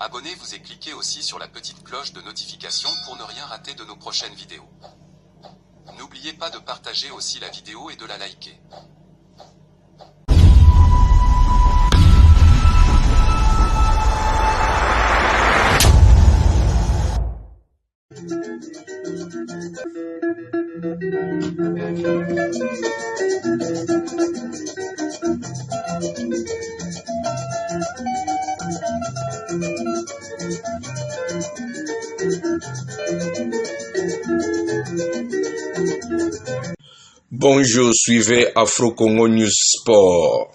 Abonnez-vous et cliquez aussi sur la petite cloche de notification pour ne rien rater de nos prochaines vidéos. N'oubliez pas de partager aussi la vidéo et de la liker. Bonjour, suivez Afro Congo News Sport.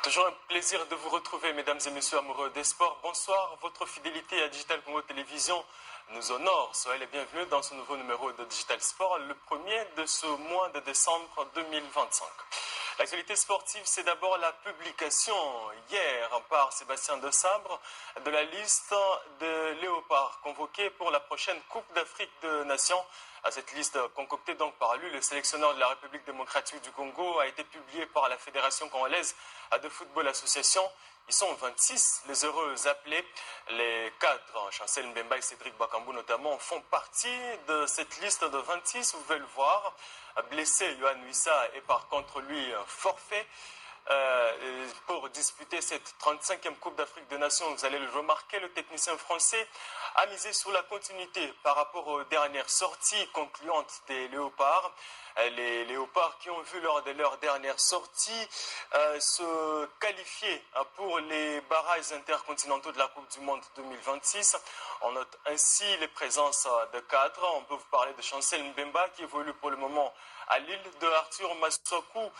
Toujours un plaisir de vous retrouver, mesdames et messieurs amoureux des sports. Bonsoir, votre fidélité à Digital Congo Télévision nous honore. Soyez les bienvenus dans ce nouveau numéro de Digital Sport, le premier de ce mois de décembre 2025. L'actualité sportive, c'est d'abord la publication hier par Sébastien Desabre de la liste de léopards convoqués pour la prochaine Coupe d'Afrique de Nations. Cette liste concoctée donc par lui, le sélectionneur de la République démocratique du Congo, a été publiée par la Fédération congolaise de football association. Ils sont 26, les heureux appelés. Les 4, Chancel Mbemba et Cédric Bakambu notamment, font partie de cette liste de 26. Vous pouvez le voir. Blessé, Yohan Wissa est par contre lui forfait. Pour disputer cette 35e Coupe d'Afrique des Nations, vous allez le remarquer, le technicien français a misé sur la continuité par rapport aux dernières sorties concluantes des Léopards. Les Léopards qui ont vu lors de leur dernière sortie se qualifier pour les barrages intercontinentaux de la Coupe du Monde 2026. On note ainsi les présences de cadres. On peut vous parler de Chancel Mbemba qui évolue pour le moment à Lille, de Arthur Massokou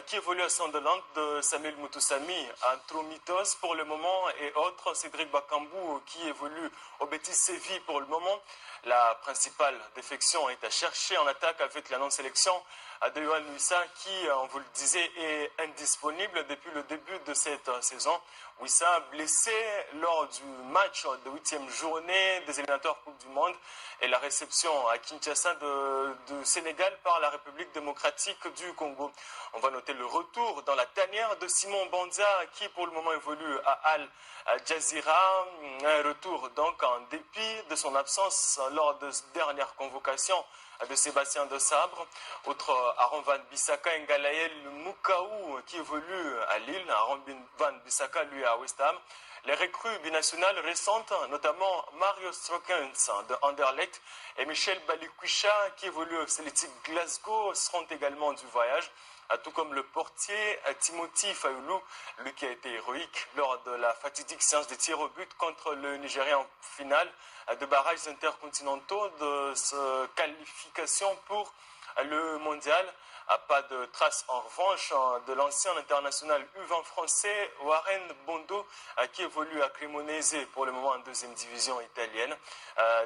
qui évolue à Sunderland, de Samuel Mutusami à Tromitos pour le moment et autres, Cédric Bakambu qui évolue au Betis Séville pour le moment. La principale défection est à chercher en attaque avec la non-sélection de Yohan Wissa qui, on vous le disait, est indisponible depuis le début de cette saison. Wissa blessé lors du match de 8e journée des éliminatoires Coupe du Monde et la réception à Kinshasa du Sénégal par la République démocratique du Congo. On va noter le retour dans la tanière de Simon Banza qui pour le moment évolue à Al Jazeera. Un retour donc en dépit de son absence lors de cette dernière convocation de Sébastien Desabre. Outre Aaron Van Bissaka et Ngalaël Mukaou qui évolue à Lille, Aaron Van Bissaka lui à West Ham. Les recrues binationales récentes, notamment Mario Strokens de Anderlecht et Michel Balikwisha qui évolue au Celtic Glasgow, seront également du voyage. Tout comme le portier Timothy Fayulu, lui qui a été héroïque lors de la fatidique séance de tir au but contre le Nigeria en finale de barrages intercontinentaux de qualification pour le mondial. Pas de trace en revanche de l'ancien international U20 français Warren Bondo qui évolue à Cremonese pour le moment en deuxième division italienne.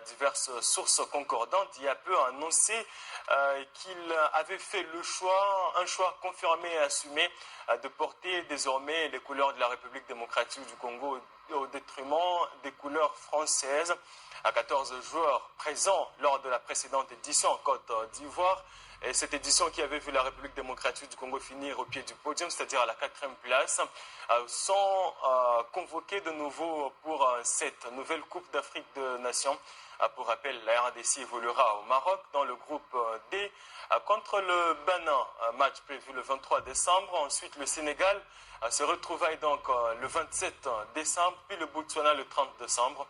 Diverses sources concordantes il y a peu annoncé qu'il avait fait un choix confirmé et assumé de porter désormais les couleurs de la République démocratique du Congo au détriment des couleurs françaises. 14 joueurs présents lors de la précédente édition en Côte d'Ivoire. Et cette édition qui avait vu la République démocratique du Congo finir au pied du podium, c'est-à-dire à la 4e place, sont convoqués de nouveau pour cette nouvelle Coupe d'Afrique des Nations. Pour rappel, la RDC évoluera au Maroc dans le groupe D contre le Bénin, match prévu le 23 décembre. Ensuite, le Sénégal se retrouvaille donc le 27 décembre, puis le Botswana le 30 décembre.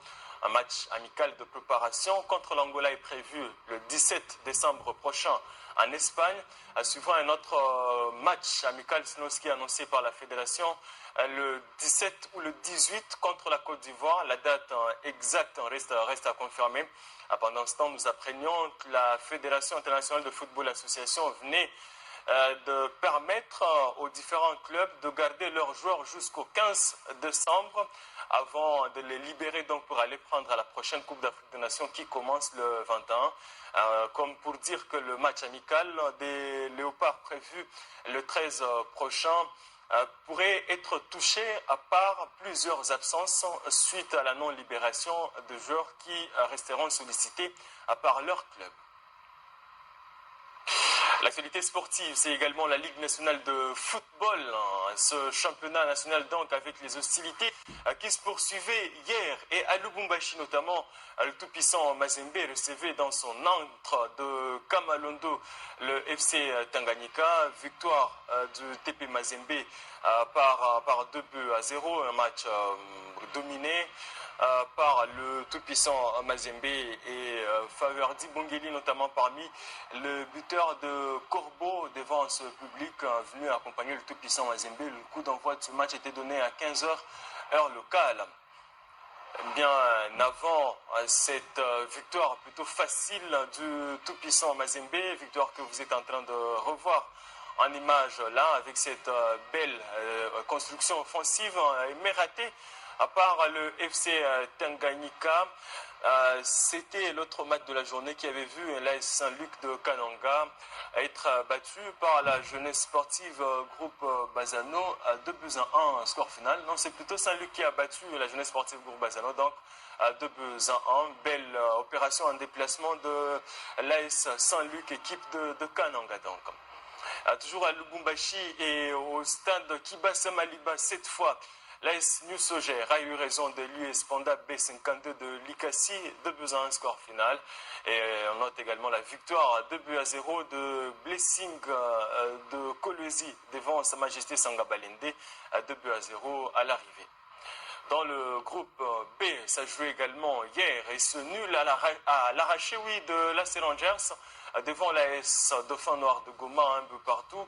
Un match amical de préparation contre l'Angola est prévu le 17 décembre prochain en Espagne, suivant un autre match amical Sinoski annoncé par la fédération le 17 ou le 18 contre la Côte d'Ivoire. La date exacte reste à confirmer. Pendant ce temps, nous apprenions que la Fédération internationale de football association venait de permettre aux différents clubs de garder leurs joueurs jusqu'au 15 décembre avant de les libérer donc pour aller prendre à la prochaine Coupe d'Afrique des Nations qui commence le 21. Comme pour dire que le match amical des Léopards prévu le 13 prochain pourrait être touché à part plusieurs absences suite à la non-libération de joueurs qui resteront sollicités par leur club. L'actualité sportive, c'est également la Ligue nationale de football, ce championnat national donc avec les hostilités qui se poursuivaient hier et à Lubumbashi notamment. Le tout-puissant Mazembe recevait dans son antre de Kamalondo le FC Tanganyika, victoire du TP Mazembe par 2-0, un match dominé par le tout-puissant Mazembe et Faverdi Bongeli notamment parmi le buteur de Corbeau devant ce public venu accompagner le tout-puissant Mazembe. Le coup d'envoi de ce match était donné à 15h heure locale. Bien avant cette victoire plutôt facile du tout-puissant Mazembe, victoire que vous êtes en train de revoir en image là avec cette belle construction offensive mais ratée. À part le FC Tanganyika, c'était l'autre match de la journée qui avait vu l'AS Saint-Luc de Kananga être battu par la jeunesse sportive groupe Bazano à 2-1 score final. Non, c'est plutôt Saint-Luc qui a battu la jeunesse sportive groupe Bazano, donc à 2-1. Belle opération en déplacement de l'AS Saint-Luc, équipe de Kananga donc. Toujours à Lubumbashi et au stade Kibasa Maliba cette fois. L'AS Nusoger a eu raison de l'US Panda B52 de Likasi, 2-1 score final. Et on note également la victoire 2-0 de Blessing de Kolwezi devant Sa Majesté Sangabalende, 2-0 à l'arrivée. Dans le groupe B, ça jouait également hier et ce nul à l'arraché de l'AS Rangers devant l'AS Dauphin Noir de Goma un peu partout.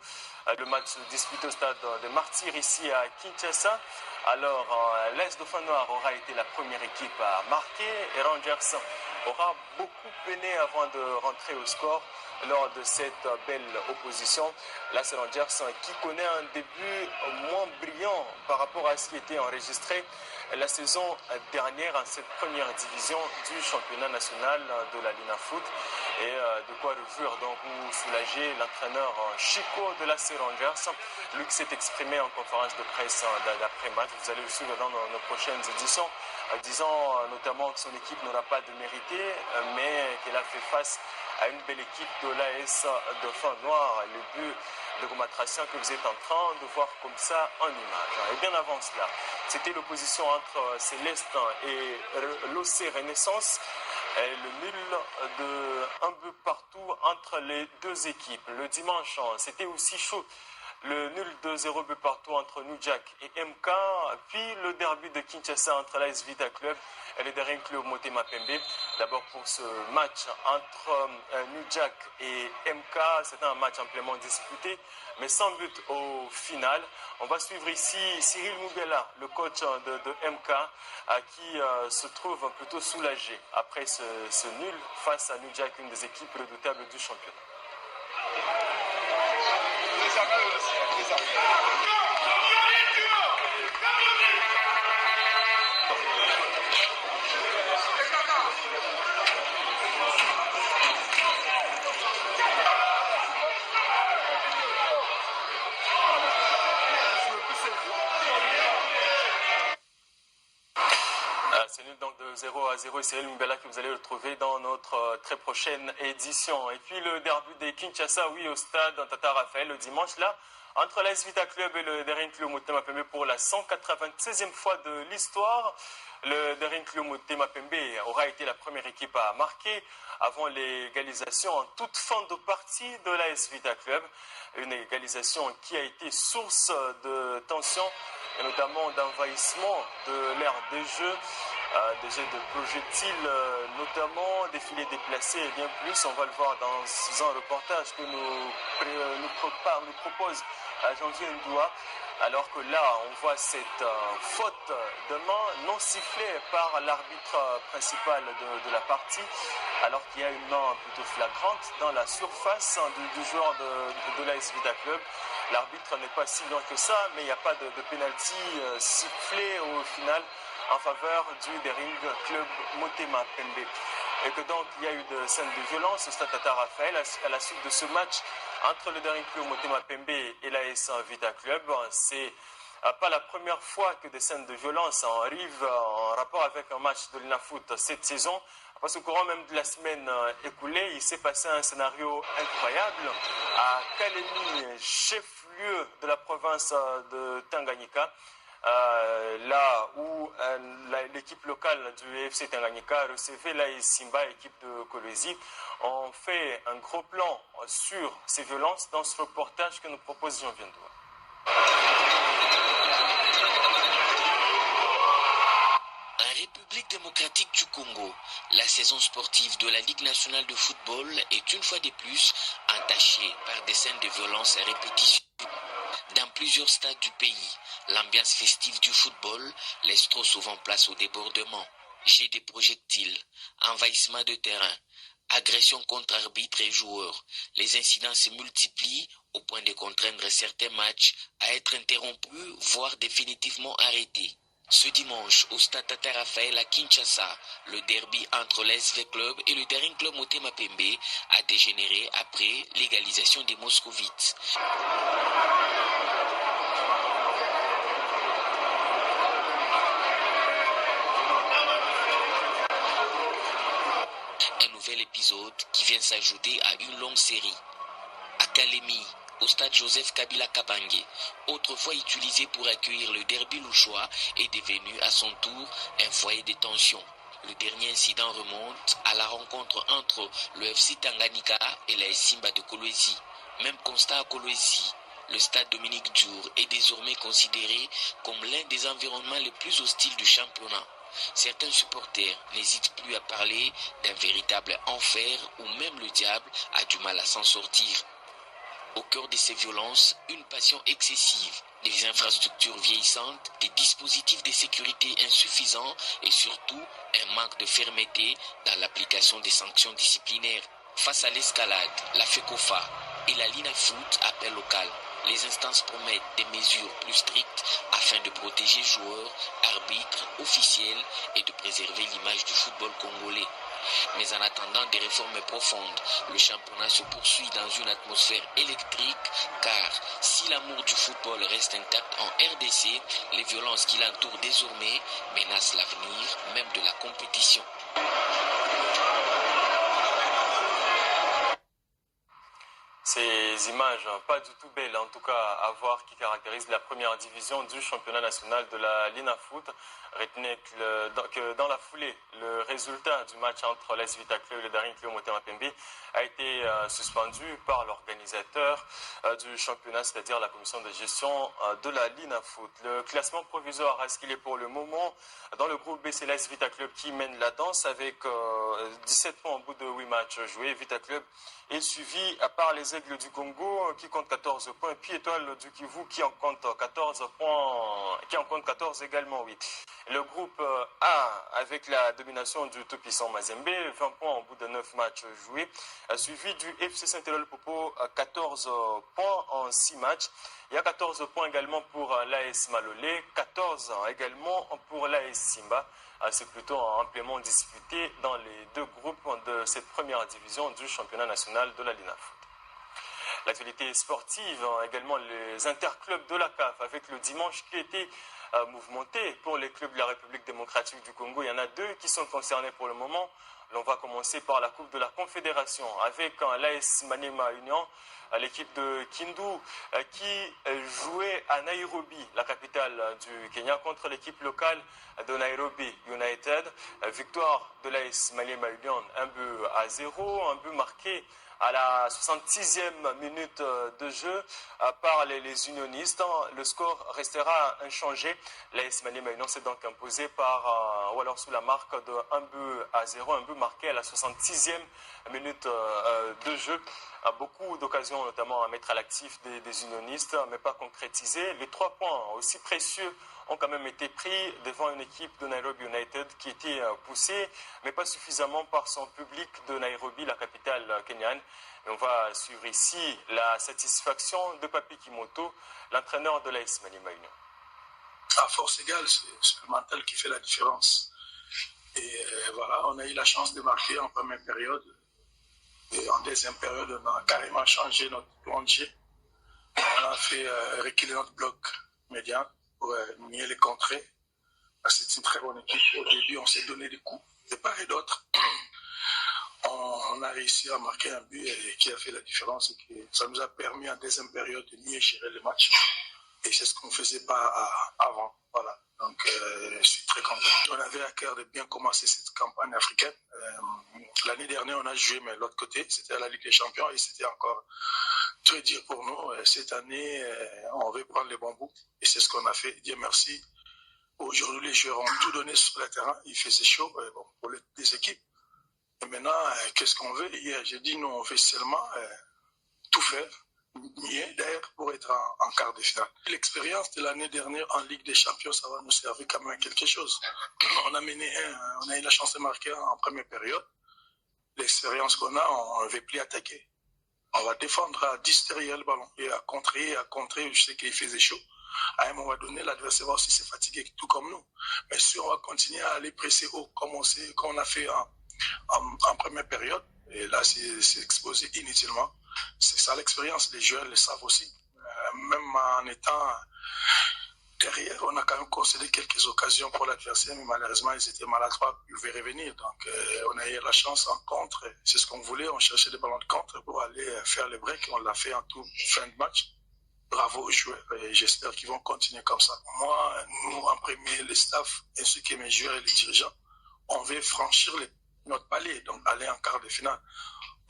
Le match disputé au stade des Martyrs ici à Kinshasa. Alors l'AS Dauphin Noir aura été la première équipe à marquer et Rangers aura beaucoup peiné avant de rentrer au score lors de cette belle opposition. L'AS Rangers qui connaît un début moins brillant par rapport à ce qui était enregistré la saison dernière en cette première division du championnat national de la Lina Foot. Et de quoi réjouir donc ou soulager l'entraîneur Chico de l'AS Rangers. Lui qui s'est exprimé en conférence de presse d'après-match. Vous allez le suivre dans nos prochaines éditions, disant notamment que son équipe n'aura pas de mérité, mais qu'elle a fait face à une belle équipe de l'AS Dauphin Noir. Le but de Gomatracien que vous êtes en train de voir comme ça en image. Et bien avant cela, c'était l'opposition entre Céleste et l'OC Renaissance. Et le nul de un but partout entre les deux équipes. Le dimanche, c'était aussi chaud. Le nul de 0 but partout entre Nujak et MK, puis le derby de Kinshasa entre l'AS Vita Club et le Daring Club Motema Pembe. D'abord pour ce match entre Nujak et MK, c'était un match amplement disputé, mais sans but au final. On va suivre ici Cyril Moubela, le coach de MK, qui se trouve plutôt soulagé après ce nul face à Nujak, une des équipes redoutables du championnat. C'est nul donc de 0-0 et c'est Mbella que vous allez retrouver dans notre très prochaine édition. Et puis le derby des Kinshasa, oui, au stade Tata Raphaël le dimanche là, entre l'AS Vita Club et le Daring Club Motema Pembe pour la 196e fois de l'histoire. Le Daring Club Motema Pembe aura été la première équipe à marquer avant l'égalisation en toute fin de partie de l'AS Vita Club. Une égalisation qui a été source de tension et notamment d'envahissement de l'ère de jeu des jets de projectiles, notamment des filets déplacés et bien plus. On va le voir dans un reportage que nous propose Janvier Ndoua. Alors que là, on voit cette faute de main non sifflée par l'arbitre principal de la partie, alors qu'il y a une main plutôt flagrante dans la surface du joueur de l'AS Vita Club. L'arbitre n'est pas si loin que ça, mais il n'y a pas de pénalty sifflé au final en faveur du Daring Club Motema Pembe. Et que donc il y a eu de scènes de violence au Stade Tata Raphaël à la suite de ce match entre le Daring Club Motema Pembe et l'AS Vita Club. C'est pas la première fois que des scènes de violence arrivent en rapport avec un match de l'INAFoot cette saison. Parce qu'au courant même de la semaine écoulée, il s'est passé un scénario incroyable à Kalemi, chef-lieu de la province de Tanganyika. Là où l'équipe locale du FC Tanganyika recevait l'AS Simba, équipe de Kolwezi. On fait un gros plan sur ces violences dans ce reportage que nous propose Janvier Ndoua. En République démocratique du Congo, la saison sportive de la Ligue nationale de football est une fois de plus entachée par des scènes de violence à répétition. Dans plusieurs stades du pays, l'ambiance festive du football laisse trop souvent place au débordement. Jets de projectiles, envahissement de terrain, agressions contre arbitres et joueurs. Les incidents se multiplient au point de contraindre certains matchs à être interrompus, voire définitivement arrêtés. Ce dimanche, au Stade Tata Raphaël à Kinshasa, le derby entre l'SV Club et le Daring Club Motema Pembe a dégénéré après l'égalisation des Moscovites. Un nouvel épisode qui vient s'ajouter à une longue série. À Kalemi, au stade Joseph Kabila Kabange, autrefois utilisé pour accueillir le derby louchois, est devenu à son tour un foyer de tension. Le dernier incident remonte à la rencontre entre le FC Tanganyika et la Simba de Kolwezi. Même constat à Kolwezi. Le stade Dominique Djour est désormais considéré comme l'un des environnements les plus hostiles du championnat. Certains supporters n'hésitent plus à parler d'un véritable enfer où même le diable a du mal à s'en sortir. Au cœur de ces violences, une passion excessive, des infrastructures vieillissantes, des dispositifs de sécurité insuffisants et surtout un manque de fermeté dans l'application des sanctions disciplinaires. Face à l'escalade, la FECOFA et la LINAFoot appellent au calme. Les instances promettent des mesures plus strictes afin de protéger joueurs, arbitres, officiels et de préserver l'image du football congolais. Mais en attendant des réformes profondes, le championnat se poursuit dans une atmosphère électrique car si l'amour du football reste intact en RDC, les violences qui l'entourent désormais menacent l'avenir même de la compétition. Ces images pas du tout belles, en tout cas à voir, qui caractérisent la première division du championnat national de la LINAFoot. Retenez que dans la foulée, le résultat du match entre l'AS Vita Club et le Daring Club Motema Pembe a été suspendu par l'organisateur du championnat, c'est-à-dire la commission de gestion de la LINAFoot. Le classement provisoire reste qu'il est pour le moment dans le groupe B, c'est l'AS Vita Club qui mène la danse avec 17 points au bout de 8 matchs joués. Vita Club est suivi par les Aigles du Congo qui comptent 14 points, puis Étoile du Kivu qui en compte 14 points, qui en compte 14 également, oui. Le groupe A, avec la domination du tout-puissant Mazembe, 20 points au bout de 9 matchs joués, suivi du FC Saint-Éloi Popo, 14 points en 6 matchs. Il y a 14 points également pour l'AS Malolé, 14 également pour l'AS Simba. C'est plutôt amplement disputé dans les deux groupes de cette première division du championnat national de la LINAFoot. L'actualité sportive, également les interclubs de la CAF avec le dimanche qui était mouvementé pour les clubs de la République démocratique du Congo. Il y en a deux qui sont concernés pour le moment. On va commencer par la Coupe de la Confédération avec l'AS Maniema Union, l'équipe de Kindu qui jouait à Nairobi, la capitale du Kenya, contre l'équipe locale de Nairobi United. Victoire de l'AS Maniema Union 1-0, un but marqué à la 66e minute de jeu par les unionistes. Le score restera inchangé. L'AS Maniema Union s'est donc imposé ou alors sous la marque de 1-0, un but marqué à la 66e minute de jeu. Beaucoup d'occasions notamment à mettre à l'actif des unionistes, mais pas concrétisées. Les 3 points aussi précieux ont quand même été pris devant une équipe de Nairobi United qui était poussée, mais pas suffisamment par son public de Nairobi, la capitale kenyane. Et on va suivre ici la satisfaction de Papi Kimoto, l'entraîneur de l'AS Maniema Union. À force égale, c'est le mental qui fait la différence. Et voilà, on a eu la chance de marquer en première période. Et en deuxième période, on a carrément changé notre plan de jeu. On a fait reculer notre bloc médian pour mieux les contrer. C'est une très bonne équipe. Au début, on s'est donné des coups de part et d'autre. On a réussi à marquer un but qui a fait la différence. Et ça nous a permis en deuxième période de mieux gérer le match. Et c'est ce qu'on ne faisait pas avant. Voilà. Donc, je suis très content. On avait à cœur de bien commencer cette campagne africaine. L'année dernière, on a joué, mais de l'autre côté, c'était à la Ligue des Champions et c'était encore très dur pour nous. Cette année, on veut prendre les bons bouts et c'est ce qu'on a fait. Dieu merci. Aujourd'hui, les joueurs ont tout donné sur le terrain. Il faisait chaud pour les équipes. Et maintenant, qu'est-ce qu'on veut? Hier, j'ai dit, nous, on veut seulement tout faire. Mieux d'ailleurs pour être en quart de finale. L'expérience de l'année dernière en Ligue des Champions, ça va nous servir quand même à quelque chose. On a eu la chance de marquer en première période. L'expérience qu'on a, on ne veut plus attaquer. On va défendre à 10 derrière le ballon et à contrer. Je sais qu'il faisait chaud. À un moment donné, l'adversaire va aussi se fatiguer, tout comme nous. Mais si on va continuer à aller presser haut, comme on a fait en première période, et là, c'est exposé inutilement. C'est ça l'expérience, les joueurs le savent aussi. Même en étant derrière, on a quand même concédé quelques occasions pour l'adversaire, mais malheureusement, ils étaient maladroits, ils pouvaient revenir. Donc, on a eu la chance en contre. C'est ce qu'on voulait, on cherchait des ballons de contre pour aller faire le break. On l'a fait en tout fin de match. Bravo aux joueurs et j'espère qu'ils vont continuer comme ça. Moi, nous, en premier, les staffs, ainsi que mes joueurs et les dirigeants, on veut franchir notre palier, donc aller en quart de finale.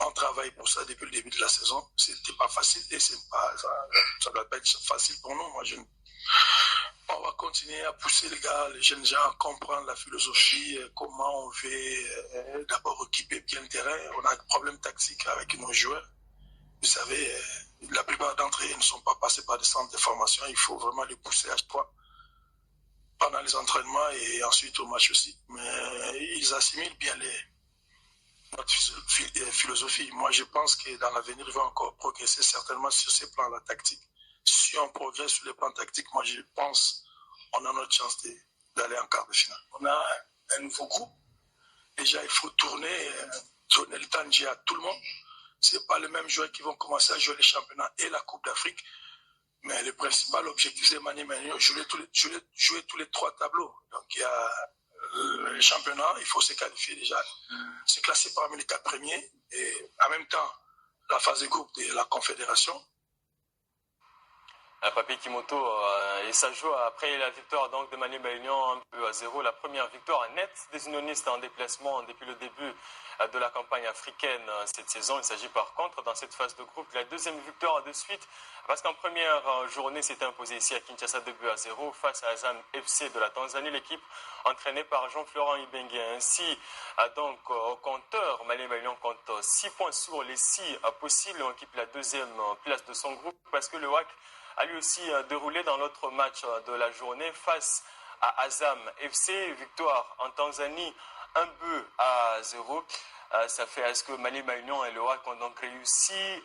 On travaille pour ça depuis le début de la saison. C'était pas facile et ça doit pas être facile pour nous. On va continuer à pousser les jeunes gens à comprendre la philosophie, comment on veut d'abord occuper bien le terrain. On a un problème tactique avec nos joueurs. Vous savez, la plupart d'entre eux ne sont pas passés par des centres de formation. Il faut vraiment les pousser à chaque fois pendant les entraînements et ensuite au match aussi. Mais ils assimilent bien notre philosophie. Moi, je pense que dans l'avenir, ils vont encore progresser certainement sur ces plans-là tactiques. Si on progresse sur les plans tactiques, moi, je pense qu'on a notre chance d'aller en quart de finale. On a un nouveau groupe. Déjà, il faut donner le temps de jouer à tout le monde. Ce n'est pas les mêmes joueurs qui vont commencer à jouer les championnats et la Coupe d'Afrique. Mais le principal objectif de Maniema Union, jouer tous les 3 tableaux. Donc, il y a le championnat, il faut se qualifier déjà, se classer parmi les 4 premiers. Et en même temps, la phase de groupe de la Confédération. Papi Kimoto, et ça joue après la victoire donc, de Maniema Union 1-0, la première victoire nette des unionistes en déplacement depuis le début de la campagne africaine cette saison. Il s'agit par contre dans cette phase de groupe de la deuxième victoire de suite parce qu'en première journée s'était imposé ici à Kinshasa 2-0 face à Azam FC de la Tanzanie, l'équipe entraînée par Jean-Florent Ibenge. Ainsi donc au compteur, Maniema Union compte 6 points sur les 6 possibles, on occupe la deuxième place de son groupe parce que le WAC a lui aussi déroulé dans l'autre match de la journée face à Azam FC, victoire en Tanzanie 1-0. Ça fait à ce que Maniema Union et le WAC ont donc réussi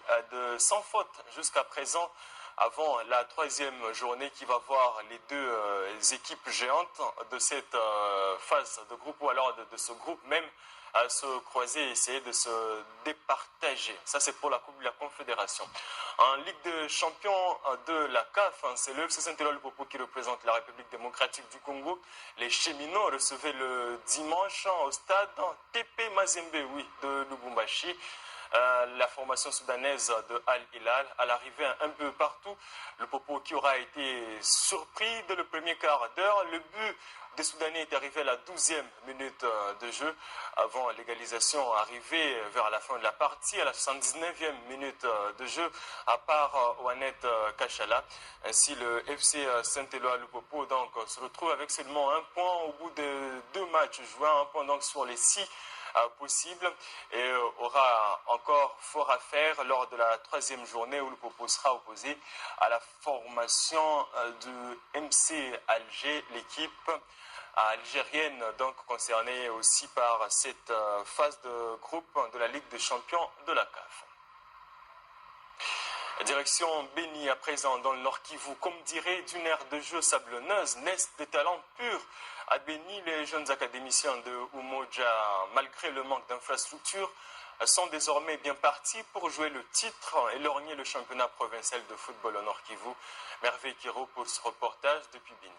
sans faute jusqu'à présent avant la 3e journée qui va voir les 2 équipes géantes de cette phase de groupe ou alors de ce groupe même à se croiser et essayer de se départager. Ça, c'est pour la Coupe de la Confédération. En Ligue des champions de la CAF, c'est le FC Saint-Éloi-le-Popo qui représente la République démocratique du Congo. Les cheminots recevaient le dimanche au stade TP Mazembe, de Lubumbashi. la formation soudanaise de Al Hilal. À l'arrivée un peu partout, le Popo qui aura été surpris dès le premier quart d'heure. Le but des Soudanais est arrivé à la 12e minute de jeu, avant l'égalisation arrivée vers la fin de la partie, à la 79e minute de jeu, à part Ouanet Kachala. Ainsi, le FC Saint-Éloi Lupopo donc se retrouve avec seulement un point au bout de 2 matchs joués, un point donc sur les 6 possible et aura encore fort à faire lors de la 3e journée où le Popo sera opposé à la formation de MC Alger, l'équipe algérienne donc concernée aussi par cette phase de groupe de la Ligue des champions de la CAF. Direction Béni à présent dans le Nord Kivu, comme dirait d'une aire de jeu sablonneuse, naissent des talents purs. À Béni, les jeunes académiciens de Umoja, malgré le manque d'infrastructures, sont désormais bien partis pour jouer le titre et lorgner le championnat provincial de football au Nord Kivu. Merveille Kiro pour ce reportage depuis Béni.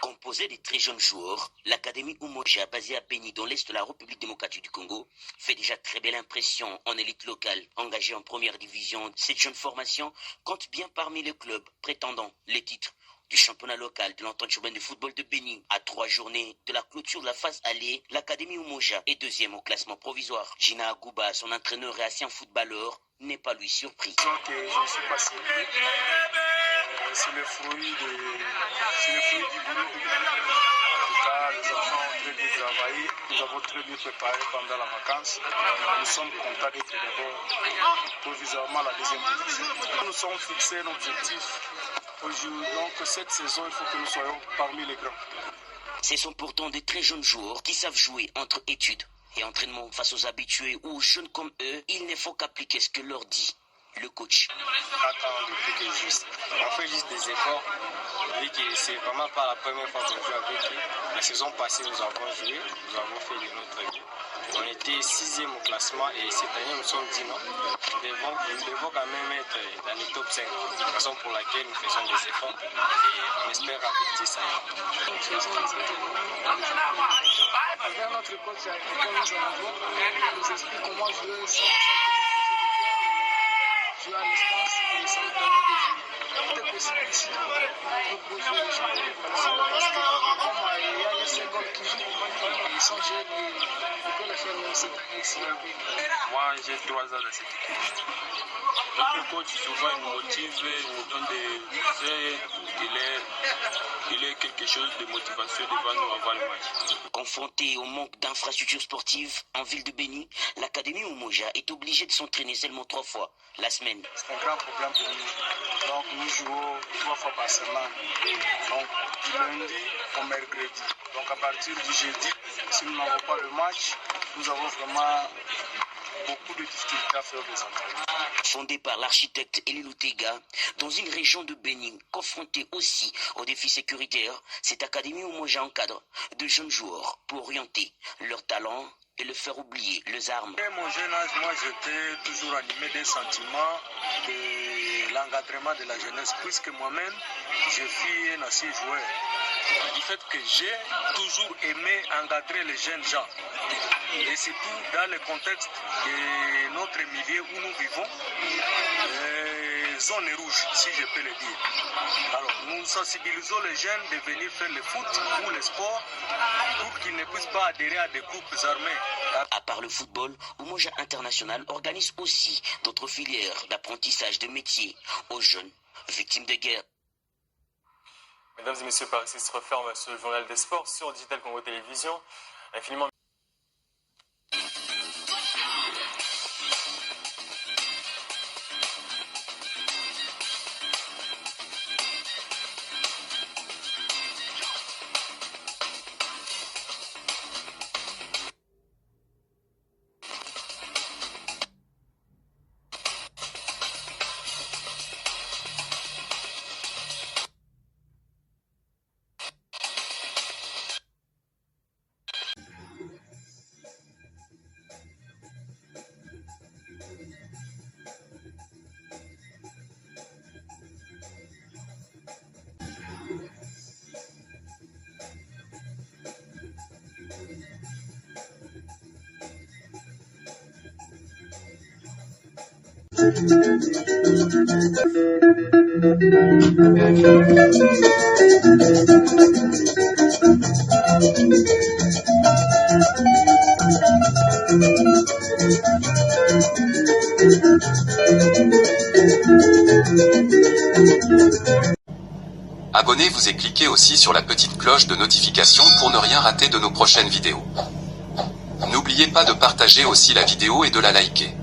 Composée de très jeunes joueurs, l'académie Umoja, basée à Béni dans l'est de la République démocratique du Congo, fait déjà très belle impression en élite locale. Engagée en première division, cette jeune formation compte bien parmi les clubs prétendant les titres du championnat local de l'entente urbaine de football de Béni. À 3 journées de la clôture de la phase allée, l'académie Umoja est 2e au classement provisoire. Gina Agouba, son entraîneur et ancien footballeur, n'est pas lui surpris. Je ne suis pas surpris. C'est le fruit du boulot. En tout cas, les enfants ont très bien travaillé. Nous avons très bien préparé pendant la vacance. Nous sommes contents d'être d'abord provisoirement à la 2e position. Nous sommes fixés un objectif. Donc cette saison, il faut que nous soyons parmi les grands. Ce sont pourtant de très jeunes joueurs qui savent jouer entre études et entraînement face aux habitués ou aux jeunes comme eux. Il ne faut qu'appliquer ce que leur dit le coach. On fait juste des efforts, vu que c'est vraiment pas la première fois qu'on joue avec eux. La saison passée, nous avons joué, nous avons fait de notre mieux. On était 6e au classement et cette année, nous sommes 10 non. Nous devons quand même être dans les top 5, raison pour laquelle nous faisons des efforts et on espère avec 10 ans. Nous faisons des entraînements. Avec notre coach, nous explique comment jouer sans jouer à l'espace et ça nous permet de jouer. Tout est possible ici. Pour jouer les champions de qualification parce que comme il y a les 5 goals qui jouent, ils sont jeunes et ils peuvent le faire même cette année ici. Moi, j'ai 3 ans dans cette équipe. Notre coach, souvent, il nous motive, il nous donne des conseils. Il est quelque chose de motivation devant nous avant le match. Confronté au manque d'infrastructures sportives en ville de Béni, l'académie Umoja est obligée de s'entraîner seulement 3 fois la semaine. C'est un grand problème pour nous. Donc nous jouons 3 fois par semaine. Donc du lundi au mercredi. Donc à partir du jeudi, si nous n'avons pas le match, nous avons vraiment beaucoup de difficultés à faire des entraînements. Fondée par l'architecte Eli Lutega, dans une région de Bénin confrontée aussi aux défis sécuritaires, cette académie Umoja encadre de jeunes joueurs pour orienter leur talent et le faire oublier les armes. À mon jeune âge, moi j'étais toujours animé d'un sentiment de l'encadrement de la jeunesse, puisque moi-même je suis un ancien joueur. Du fait que j'ai toujours aimé encadrer les jeunes gens. Et surtout dans le contexte de notre milieu où nous vivons, zone rouge, si je peux le dire. Alors, nous sensibilisons les jeunes de venir faire le foot ou le sport pour qu'ils ne puissent pas adhérer à des groupes armés. À part le football, Umoja International organise aussi d'autres filières d'apprentissage de métiers aux jeunes victimes de guerre. Mesdames et messieurs, par ici se referme ce journal des sports sur Digital Congo Télévision. Infiniment Abonnez-vous et cliquez aussi sur la petite cloche de notification pour ne rien rater de nos prochaines vidéos. N'oubliez pas de partager aussi la vidéo et de la liker.